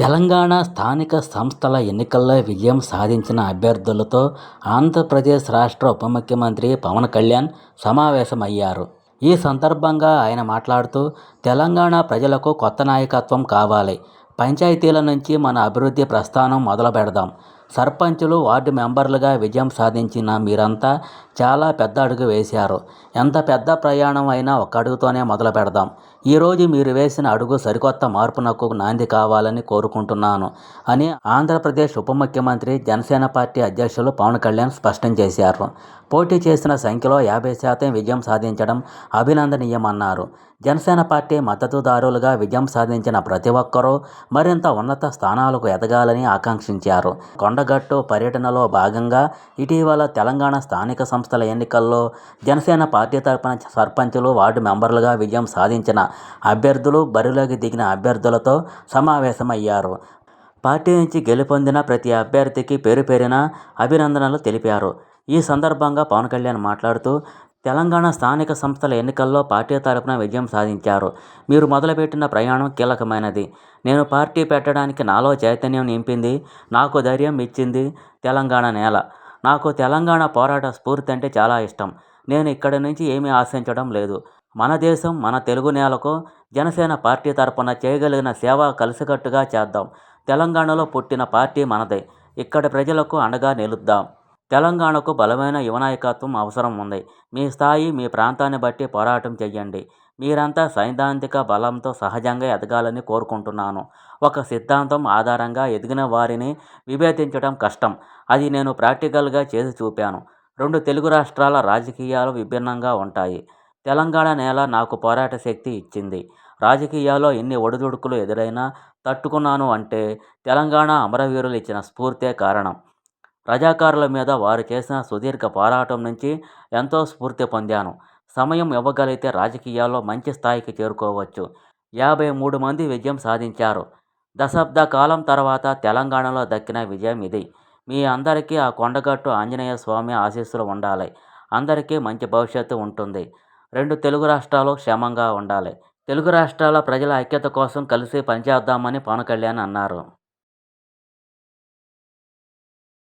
తెలంగాణ స్థానిక సంస్థల ఎన్నికల్లో విజయం సాధించిన అభ్యర్థులతో ఆంధ్రప్రదేశ్ రాష్ట్ర ఉప ముఖ్యమంత్రి పవన్ కళ్యాణ్ సమావేశమయ్యారు. ఈ సందర్భంగా ఆయన మాట్లాడుతూ, తెలంగాణ ప్రజలకు కొత్త నాయకత్వం కావాలి. పంచాయతీల నుంచి మన అభివృద్ధి ప్రస్థానం మొదలుపెడదాం. సర్పంచులు, వార్డు మెంబర్లుగా విజయం సాధించిన మీరంతా చాలా పెద్ద అడుగు వేశారు. ఎంత పెద్ద ప్రయాణం అయినా ఒక్క అడుగుతోనే మొదలు పెడదాం. ఈరోజు మీరు వేసిన అడుగు సరికొత్త మార్పునకు నాంది కావాలని కోరుకుంటున్నాను అని ఆంధ్రప్రదేశ్ ఉప ముఖ్యమంత్రి, జనసేన పార్టీ అధ్యక్షులు పవన్ కళ్యాణ్ స్పష్టం చేశారు. పోటీ చేసిన సంఖ్యలో 50% విజయం సాధించడం అభినందనీయమన్నారు. జనసేన పార్టీ మద్దతుదారులుగా విజయం సాధించిన ప్రతి ఒక్కరూ మరింత ఉన్నత స్థానాలకు ఎదగాలని ఆకాంక్షించారు. కొండగట్టు పర్యటనలో భాగంగా ఇటీవల తెలంగాణ స్థానిక సంస్థల ఎన్నికల్లో జనసేన పార్టీ తరపున సర్పంచులు, వార్డు మెంబర్లుగా విజయం సాధించిన అభ్యర్థులు, బరిలోకి దిగిన అభ్యర్థులతో సమావేశమయ్యారు. పార్టీ నుంచి గెలుపొందిన ప్రతి అభ్యర్థికి పేరుపేరున అభినందనలు తెలిపారు. ఈ సందర్భంగా పవన్ కళ్యాణ్ మాట్లాడుతూ, తెలంగాణ స్థానిక సంస్థల ఎన్నికల్లో పార్టీ తరపున విజయం సాధించారు. మీరు మొదలుపెట్టిన ప్రయాణం కీలకమైనది. నేను పార్టీ పెట్టడానికి నాలో చైతన్యం నింపింది, నాకు ధైర్యం ఇచ్చింది తెలంగాణ నేల. నాకు తెలంగాణ పోరాట స్ఫూర్తి అంటే చాలా ఇష్టం. నేను ఇక్కడి నుంచి ఏమీ ఆశించడం లేదు. మన దేశం, మన తెలుగు నేలకు జనసేన పార్టీ తరపున చేయగలిగిన సేవ కలిసికట్టుగా చేద్దాం. తెలంగాణలో పుట్టిన పార్టీ మనదే. ఇక్కడి ప్రజలకు అండగా నిలుద్దాం. తెలంగాణకు బలమైన యువ నాయకత్వం అవసరం ఉంది. మీ స్థాయి, మీ ప్రాంతాన్ని బట్టి పోరాటం చెయ్యండి. మీరంతా సైద్ధాంతిక బలంతో సహజంగా ఎదగాలని కోరుకుంటున్నాను. ఒక సిద్ధాంతం ఆధారంగా ఎదిగిన వారిని విభేదించడం కష్టం. అది నేను ప్రాక్టికల్గా చేసి చూపాను. 2 తెలుగు రాష్ట్రాల రాజకీయాలు విభిన్నంగా ఉంటాయి. తెలంగాణ నేల నాకు పోరాట శక్తి ఇచ్చింది. రాజకీయాల్లో ఎన్ని ఒడిదుడుకులు ఎదురైనా తట్టుకున్నాను అంటే తెలంగాణ అమరవీరులు ఇచ్చిన స్ఫూర్తే కారణం. రజాకారుల మీద వారు చేసిన సుదీర్ఘ పోరాటం నుంచి ఎంతో స్ఫూర్తి పొందాను. సమయం ఇవ్వగలిగితే రాజకీయాల్లో మంచి స్థాయికి చేరుకోవచ్చు. 53 మంది విజయం సాధించారు. దశాబ్ద కాలం తర్వాత తెలంగాణలో దక్కిన విజయం ఇది. మీ అందరికీ ఆ కొండగట్టు ఆంజనేయ స్వామి ఆశీస్సులు ఉండాలి. అందరికీ మంచి భవిష్యత్తు ఉంటుంది. 2 తెలుగు రాష్ట్రాలు క్షేమంగా ఉండాలి. తెలుగు రాష్ట్రాల ప్రజల ఐక్యత కోసం కలిసి పనిచేద్దామని పవన్ కళ్యాణ్ అన్నారు.